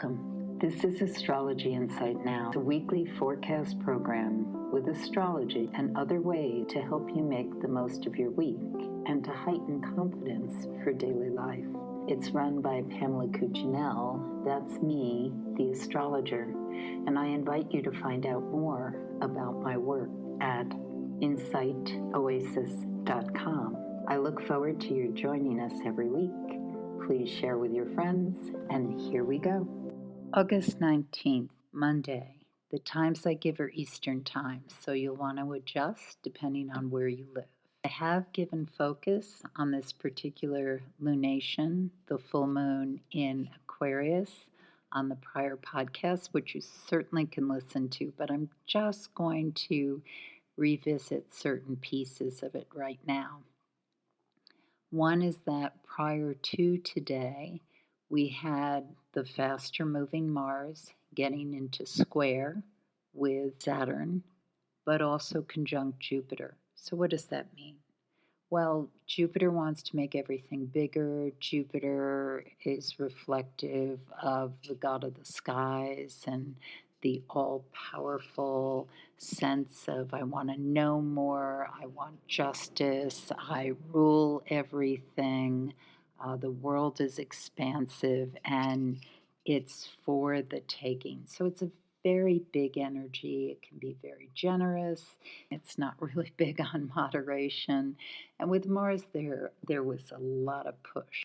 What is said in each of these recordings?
Welcome. This is Astrology Insight Now, a weekly forecast program with astrology and other ways to help you make the most of your week and to heighten confidence for daily life. It's run by Pamela Cuccinell, that's me, the astrologer, and I invite you to find out more about my work at insightoasis.com. I look forward to your joining us every week. Please share with your friends, and here we go. August 19th, Monday. The times I give are Eastern time, so you'll want to adjust depending on where you live. I have given focus on this particular lunation, the full moon in Aquarius, on the prior podcast, which you certainly can listen to, but I'm just going to revisit certain pieces of it right now. One is that prior to today, we had the faster moving Mars getting into square with Saturn, but also conjunct Jupiter. So what does that mean? Well, Jupiter wants to make everything bigger. Jupiter is reflective of the god of the skies and the all-powerful sense of I want to know more, I want justice, I rule everything. The world is expansive and it's for the taking. So it's a very big energy. It can be very generous. It's not really big on moderation. And with Mars, there was a lot of push.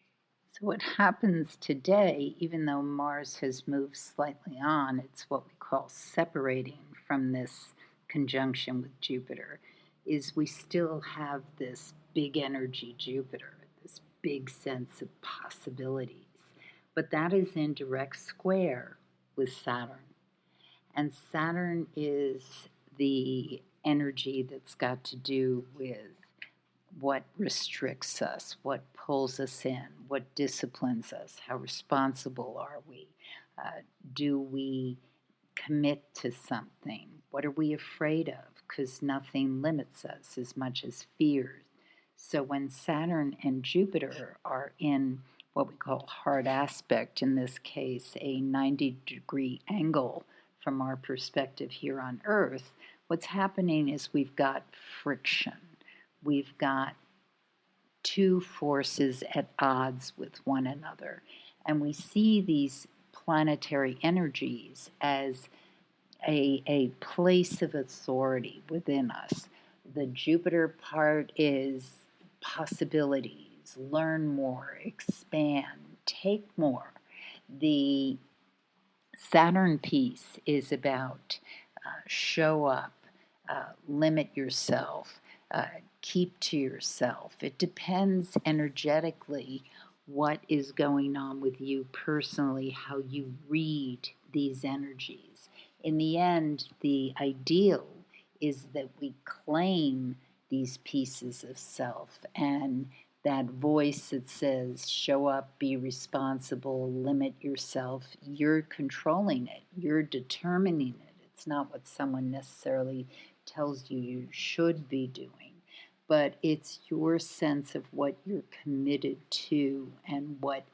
So what happens today, even though Mars has moved slightly on, it's what we call separating from this conjunction with Jupiter, is we still have this big energy Jupiter, this big sense of possibilities. But that is in direct square with Saturn. And Saturn is the energy that's got to do with what restricts us, what pulls us in, what disciplines us, how responsible are we? Do we commit to something? What are we afraid of? Because nothing limits us as much as fear. So when Saturn and Jupiter are in what we call hard aspect, in this case a 90-degree angle from our perspective here on Earth, what's happening is we've got friction. We've got two forces at odds with one another. And we see these planetary energies as a place of authority within us. The Jupiter part is possibilities, learn more, expand, take more. The Saturn piece is about show up, limit yourself, keep to yourself. It depends energetically what is going on with you personally, how you read these energies. In the end, the ideal is that we claim these pieces of self, and that voice that says, show up, be responsible, limit yourself, you're controlling it, you're determining it. It's not what someone necessarily tells you should be doing, but it's your sense of what you're committed to and what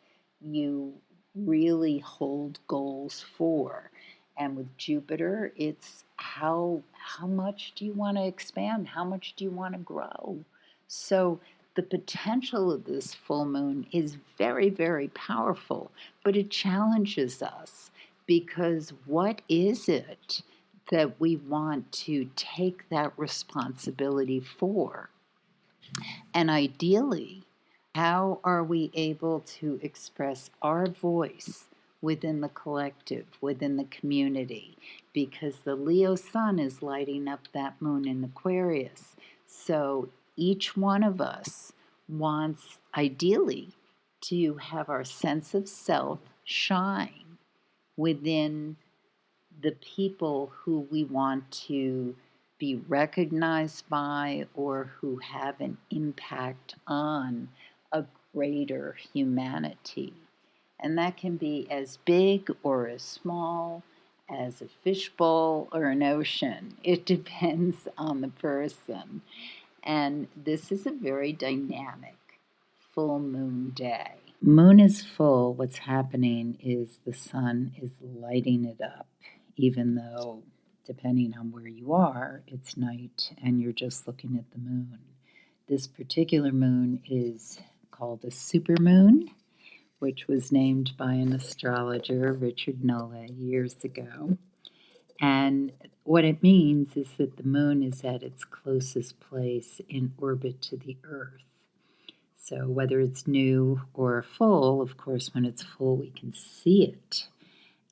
you really hold goals for. And with Jupiter, it's how much do you want to expand? How much do you want to grow? So the potential of this full moon is very, very powerful, but it challenges us because what is it that we want to take that responsibility for? And ideally, how are we able to express our voice within the collective, within the community? Because the Leo sun is lighting up that moon in Aquarius. So each one of us wants, ideally, to have our sense of self shine within the people who we want to be recognized by or who have an impact on a greater humanity. And that can be as big or as small as a fishbowl or an ocean. It depends on the person. And this is a very dynamic full moon day. moon is full, what's happening is the sun is lighting it up, even though, depending on where you are, it's night and you're just looking at the moon. This particular moon is called a SuperMoon, which was named by an astrologer, Richard Nolle, years ago. And what it means is that the moon is at its closest place in orbit to the Earth. So whether it's new or full, of course, when it's full, we can see it.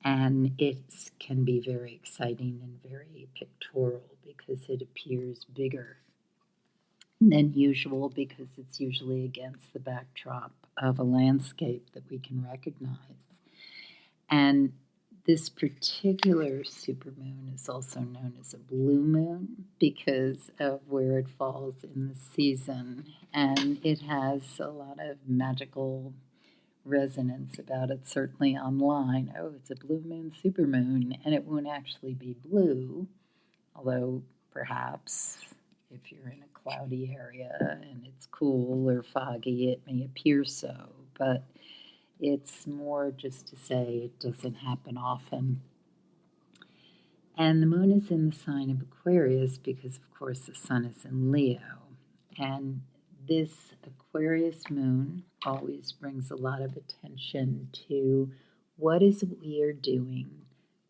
And it can be very exciting and very pictorial because it appears bigger than usual because it's usually against the backdrop of a landscape that we can recognize. And this particular supermoon is also known as a blue moon because of where it falls in the season, and it has a lot of magical resonance about it, certainly online. Oh, it's a blue moon, supermoon, and it won't actually be blue, although perhaps if you're in a cloudy area and it's cool or foggy, it may appear so, but it's more just to say it doesn't happen often. And the moon is in the sign of Aquarius because, of course, the sun is in Leo. And this Aquarius moon always brings a lot of attention to what is it we are doing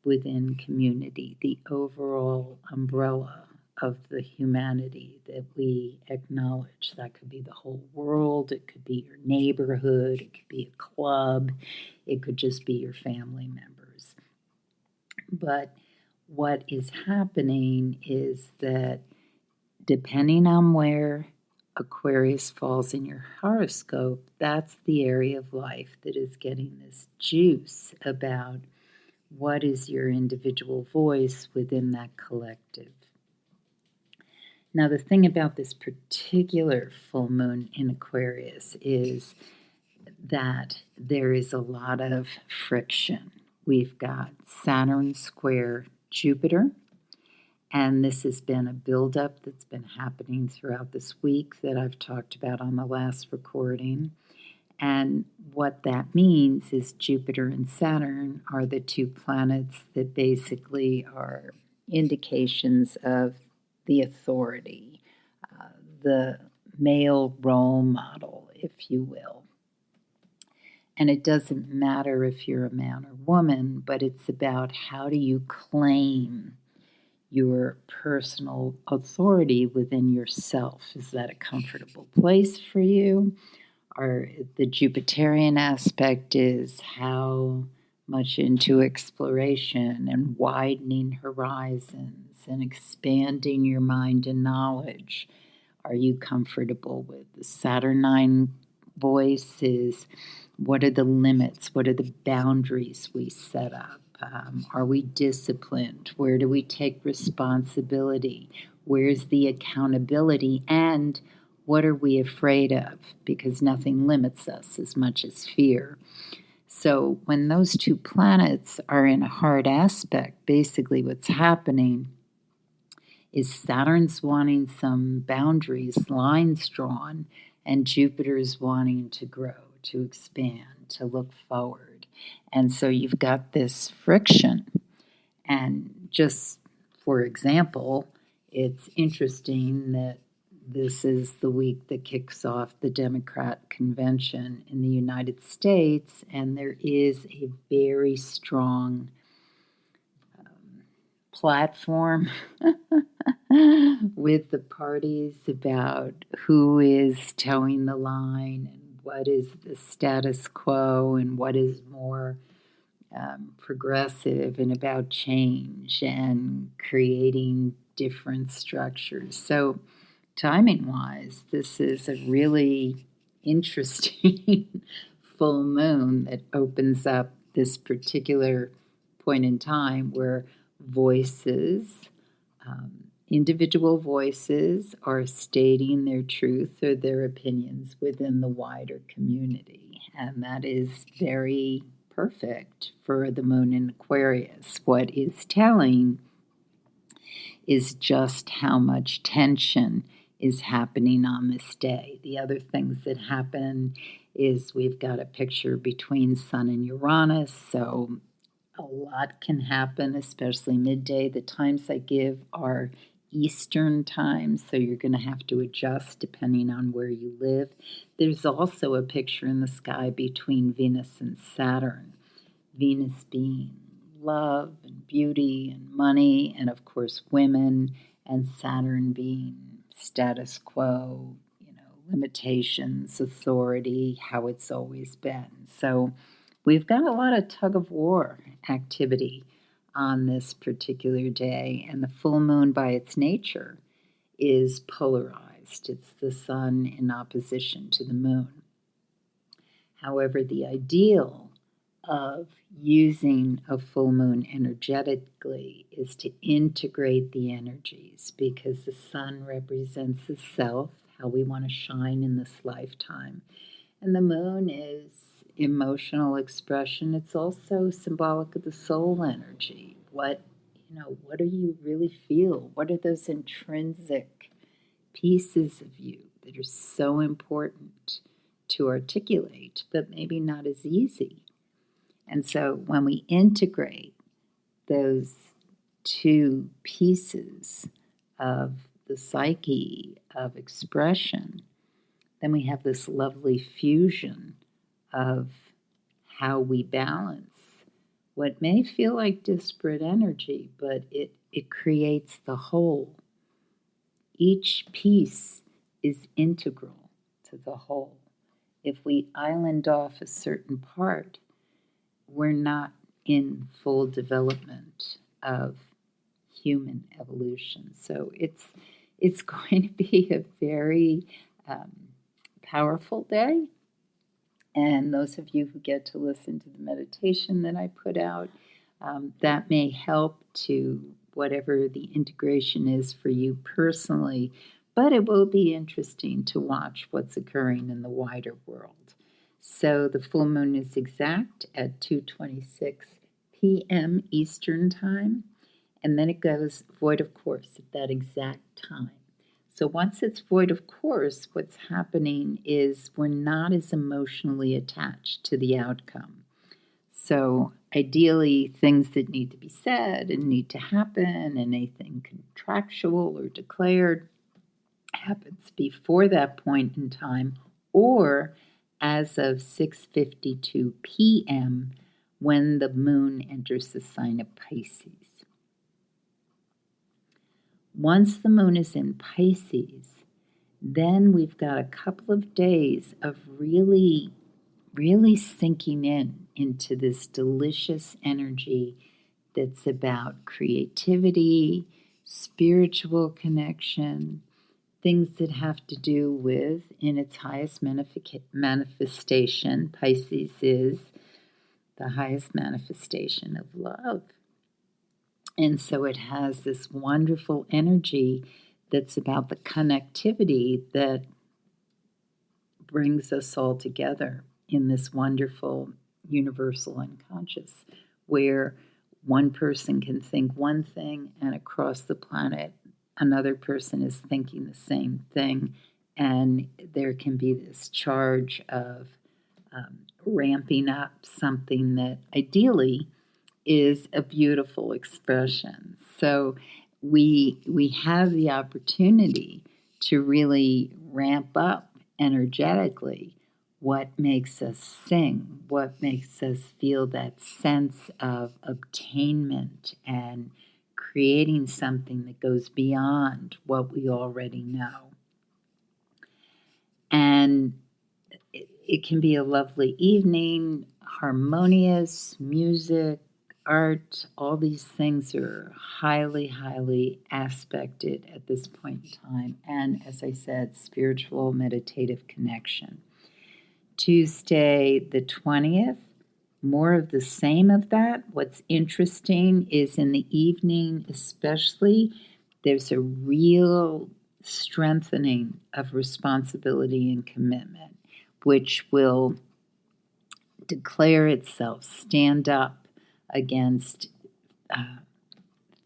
within community, the overall umbrella of the humanity that we acknowledge. That could be the whole world, it could be your neighborhood, it could be a club, it could just be your family members. But what is happening is that depending on where Aquarius falls in your horoscope, that's the area of life that is getting this juice about what is your individual voice within that collective. Now, the thing about this particular full moon in Aquarius is that there is a lot of friction. We've got Saturn square Jupiter, and this has been a buildup that's been happening throughout this week that I've talked about on the last recording. And what that means is Jupiter and Saturn are the two planets that basically are indications of the authority, the male role model, if you will. And it doesn't matter if you're a man or woman, but it's about how do you claim your personal authority within yourself. Is that a comfortable place for you? Or the Jupiterian aspect is how much into exploration and widening horizons and expanding your mind and knowledge are you comfortable with? The Saturnine voice is what are the limits? What are the boundaries we set up? Are we disciplined? Where do we take responsibility? Where's the accountability? And what are we afraid of? Because nothing limits us as much as fear. So when those two planets are in a hard aspect, basically what's happening is Saturn's wanting some boundaries, lines drawn, and Jupiter's wanting to grow, to expand, to look forward. And so you've got this friction. And just for example, it's interesting that this is the week that kicks off the Democrat convention in the United States, and there is a very strong platform with the parties about who is towing the line and what is the status quo and what is more progressive and about change and creating different structures. So timing-wise, this is a really interesting full moon that opens up this particular point in time where voices, individual voices, are stating their truth or their opinions within the wider community. And that is very perfect for the moon in Aquarius. What it's telling is just how much tension is happening on this day. The other things that happen is we've got a picture between Sun and Uranus, so a lot can happen, especially midday. The times I give are Eastern times, so you're going to have to adjust depending on where you live. There's also a picture in the sky between Venus and Saturn. Venus being love and beauty and money, and of course women, and Saturn being status quo, limitations, authority, how it's always been. So we've got a lot of tug of war activity on this particular day, and the full moon by its nature is polarized. It's the sun in opposition to the moon. However, the ideal of using a full moon energetically is to integrate the energies, because the sun represents the self, how we want to shine in this lifetime. And the moon is emotional expression. It's also symbolic of the soul energy. What do you really feel? What are those intrinsic pieces of you that are so important to articulate, but maybe not as easy? And so when we integrate those two pieces of the psyche of expression, then we have this lovely fusion of how we balance what may feel like disparate energy, but it creates the whole. Each piece is integral to the whole. If we island off a certain part, we're not in full development of human evolution. So it's going to be a very powerful day. And those of you who get to listen to the meditation that I put out, that may help to whatever the integration is for you personally, but it will be interesting to watch what's occurring in the wider world. So the full moon is exact at 2:26 p.m. Eastern Time, and then it goes void of course at that exact time. So once it's void of course, what's happening is we're not as emotionally attached to the outcome. So ideally, things that need to be said and need to happen, and anything contractual or declared, happens before that point in time, or as of 6:52 p.m. when the moon enters the sign of Pisces. Once the moon is in Pisces, then we've got a couple of days of really sinking into this delicious energy that's about creativity, spiritual connection, things that have to do with, in its highest manifestation, Pisces is the highest manifestation of love. And so it has this wonderful energy that's about the connectivity that brings us all together in this wonderful universal unconscious, where one person can think one thing and across the planet another person is thinking the same thing, and there can be this charge of ramping up something that ideally is a beautiful expression. So we have the opportunity to really ramp up energetically what makes us sing, what makes us feel that sense of obtainment and creating something that goes beyond what we already know. And it can be a lovely evening, harmonious, music, art, all these things are highly aspected at this point in time. And as I said, spiritual meditative connection. Tuesday the 20th, more of the same of that. What's interesting is in the evening especially, there's a real strengthening of responsibility and commitment, which will declare itself, stand up against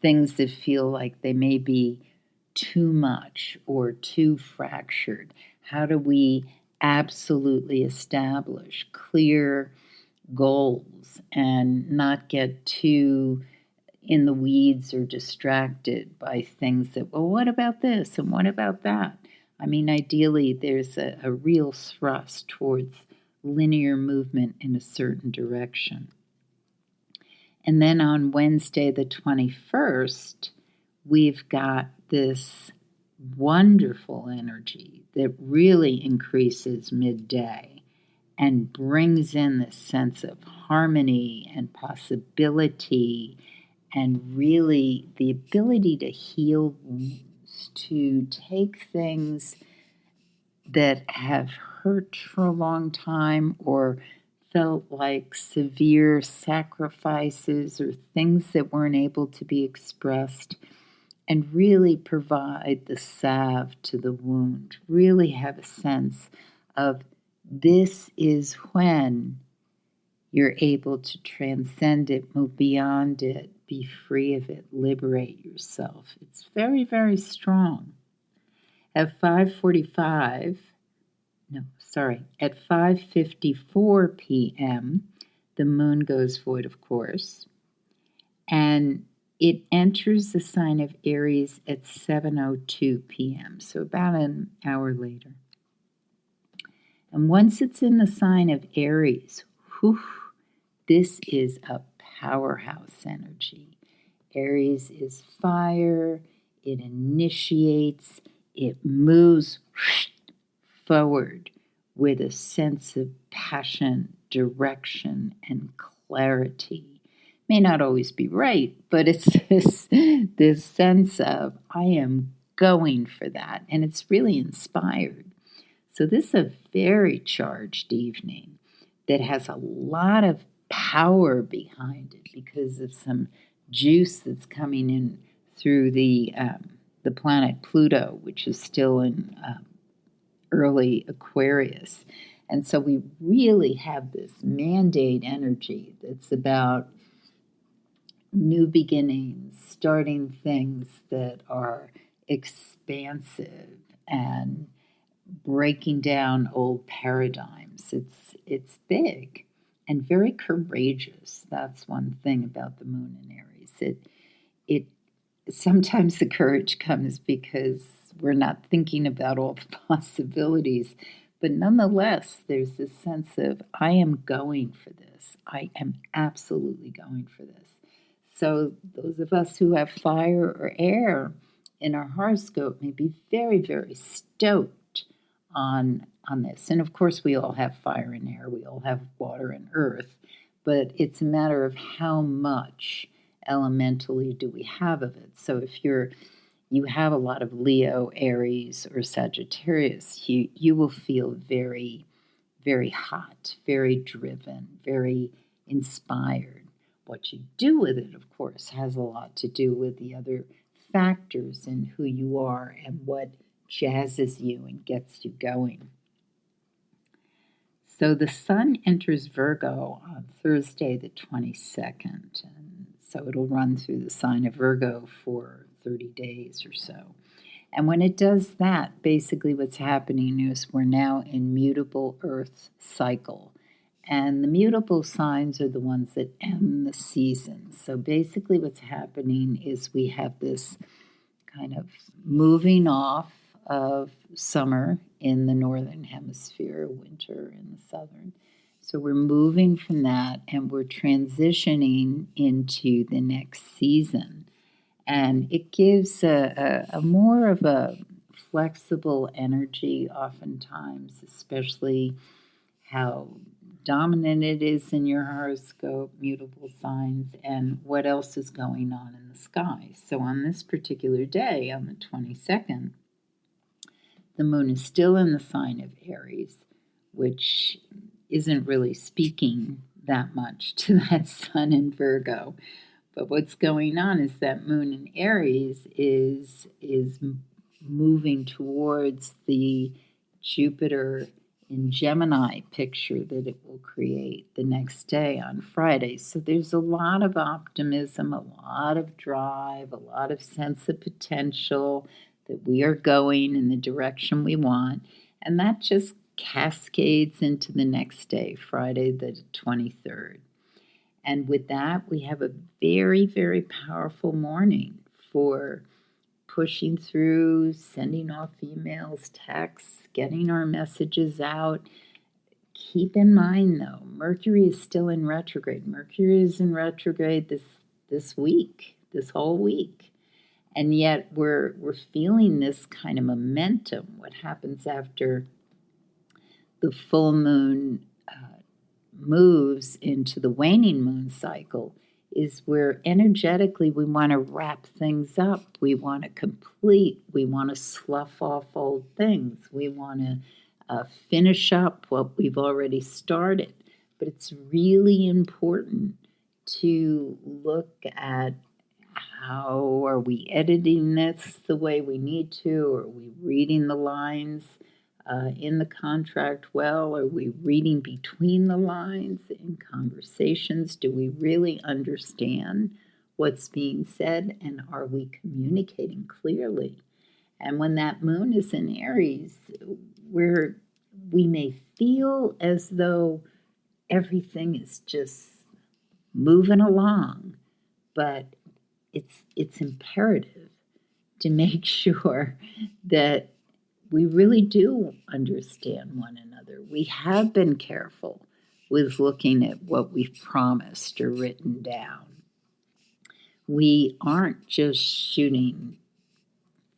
things that feel like they may be too much or too fractured. How do we absolutely establish clear goals and not get too in the weeds or distracted by things that, well, what about this and what about that? I mean, ideally, there's a real thrust towards linear movement in a certain direction. And then on Wednesday, the 21st, we've got this wonderful energy that really increases midday and brings in this sense of harmony and possibility and really the ability to heal wounds, to take things that have hurt for a long time or felt like severe sacrifices or things that weren't able to be expressed, and really provide the salve to the wound. Really have a sense of this is when you're able to transcend it, move beyond it, be free of it, liberate yourself. It's very, very strong. At 5:54 p.m., the moon goes void, of course, and it enters the sign of Aries at 7:02 p.m., so about an hour later. And once it's in the sign of Aries, this is a powerhouse energy. Aries is fire, it initiates, it moves forward with a sense of passion, direction, and clarity. May not always be right, but it's this sense of I am going for that, and it's really inspired. So this is a very charged evening that has a lot of power behind it because of some juice that's coming in through the planet Pluto, which is still in early Aquarius. And so we really have this mandate energy that's about new beginnings, starting things that are expansive and breaking down old paradigms. It's big and very courageous. That's one thing about the moon in Aries. It sometimes the courage comes because we're not thinking about all the possibilities, but nonetheless, there's this sense of I am going for this. I am absolutely going for this. So those of us who have fire or air in our horoscope may be very, very stoked on this. And of course, we all have fire and air. We all have water and earth. But it's a matter of how much elementally do we have of it. So if you have a lot of Leo, Aries, or Sagittarius, you will feel very, very hot, very driven, very inspired. What you do with it, of course, has a lot to do with the other factors in who you are and what jazzes you and gets you going. So the sun enters Virgo on Thursday the 22nd, and so it'll run through the sign of Virgo for 30 days or so. And when it does that, basically what's happening is we're now in mutable Earth cycle. And the mutable signs are the ones that end the season. So basically what's happening is we have this kind of moving off of summer in the northern hemisphere, winter in the southern. So we're moving from that and we're transitioning into the next season. And it gives a more of a flexible energy oftentimes, especially how dominant it is in your horoscope, mutable signs, and what else is going on in the sky. So on this particular day, on the 22nd, the moon is still in the sign of Aries, which isn't really speaking that much to that sun in Virgo. But what's going on is that moon in Aries is moving towards the Jupiter in Gemini picture that it will create the next day on Friday. So there's a lot of optimism, a lot of drive, a lot of sense of potential that we are going in the direction we want. And that just cascades into the next day, Friday the 23rd. And with that, we have a very, very powerful morning for pushing through, sending off emails, texts, getting our messages out. Keep in mind, though, Mercury is still in retrograde. Mercury is in retrograde this week, this whole week. And yet we're feeling this kind of momentum. What happens after the full moon moves into the waning moon cycle is where energetically we want to wrap things up. We want to complete. We want to slough off old things. We want to finish up what we've already started. But it's really important to look at how are we editing this the way we need to? Are we reading the lines in the contract well? Are we reading between the lines in conversations? Do we really understand what's being said? And are we communicating clearly? And when that moon is in Aries, where we may feel as though everything is just moving along, but it's imperative to make sure that we really do understand one another. We have been careful with looking at what we've promised or written down. We aren't just shooting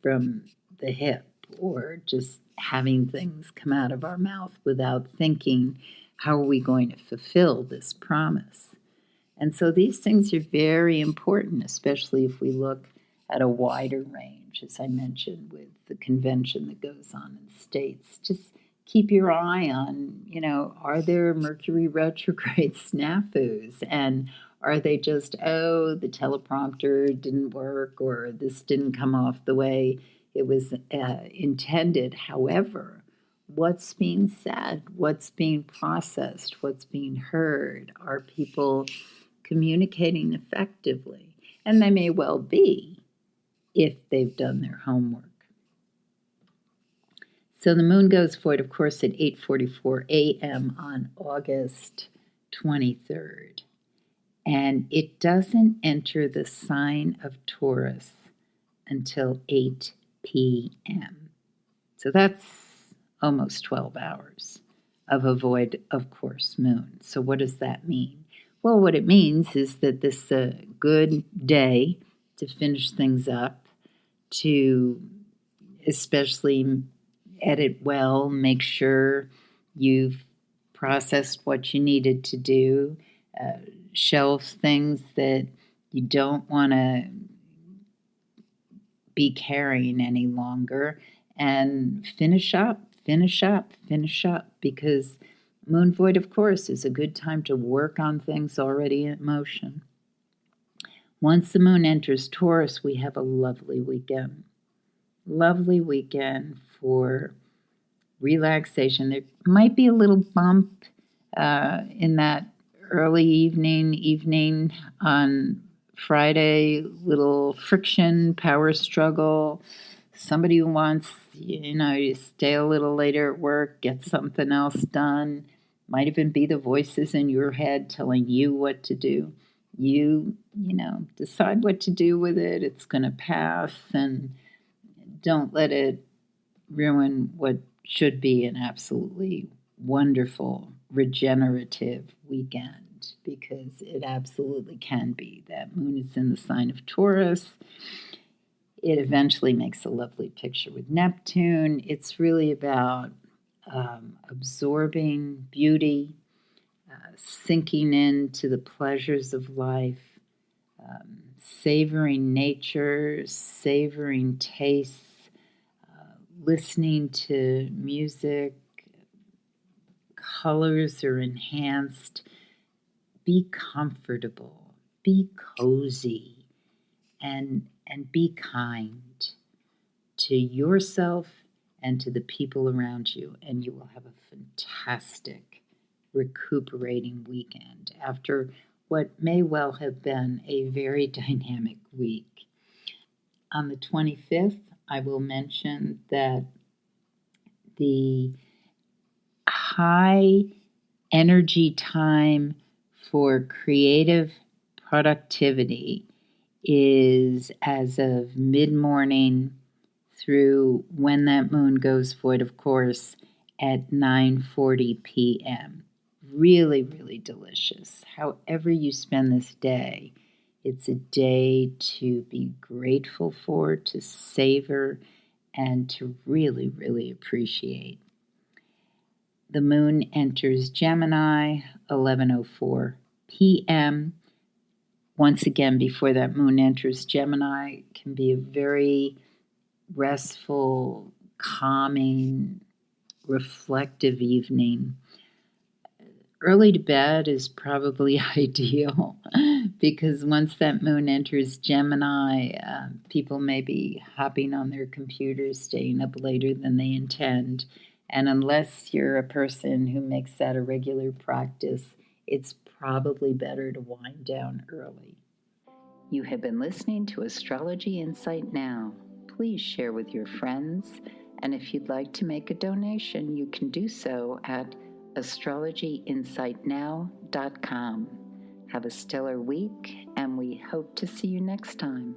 from the hip or just having things come out of our mouth without thinking, how are we going to fulfill this promise? And so these things are very important, especially if we look at a wider range, as I mentioned, with the convention that goes on in states. Just keep your eye on, are there Mercury retrograde snafus? And are they just, the teleprompter didn't work, or this didn't come off the way it was intended? However, what's being said, what's being processed, what's being heard? Are people communicating effectively? And they may well be if they've done their homework. So the moon goes void, of course, at 8:44 a.m. on August 23rd. And it doesn't enter the sign of Taurus until 8 p.m. So that's almost 12 hours of a void, of course, moon. So what does that mean? Well, what it means is that this is a good day to finish things up, to especially edit well, make sure you've processed what you needed to do, shelve things that you don't want to be carrying any longer, and finish up, because moon void, of course, is a good time to work on things already in motion. Once the moon enters Taurus, we have a lovely weekend. Lovely weekend for relaxation. There might be a little bump in that early evening on Friday, little friction, power struggle. Somebody who wants, to stay a little later at work, get something else done. Might even be the voices in your head telling you what to do. You decide what to do with it. It's going to pass, and don't let it ruin what should be an absolutely wonderful, regenerative weekend, because it absolutely can be. That moon is in the sign of Taurus. It eventually makes a lovely picture with Neptune. It's really about absorbing beauty, sinking into the pleasures of life, savoring nature, savoring tastes, listening to music. Colors are enhanced. Be comfortable, be cozy, and be kind to yourself and to the people around you, and you will have a fantastic recuperating weekend after what may well have been a very dynamic week. On the 25th, I will mention that the high energy time for creative productivity is as of mid-morning through when that moon goes void, of course, at 9:40 p.m. Really, really delicious. However you spend this day, it's a day to be grateful for, to savor, and to really, really appreciate. The moon enters Gemini, 11:04 p.m. Once again, before that moon enters Gemini, it can be a very restful, calming, reflective evening. Early to bed is probably ideal because once that moon enters Gemini, people may be hopping on their computers, staying up later than they intend. And unless you're a person who makes that a regular practice, it's probably better to wind down early. You have been listening to Astrology Insight Now. Please share with your friends, and if you'd like to make a donation, you can do so at astrologyinsightnow.com. Have a stellar week, and we hope to see you next time.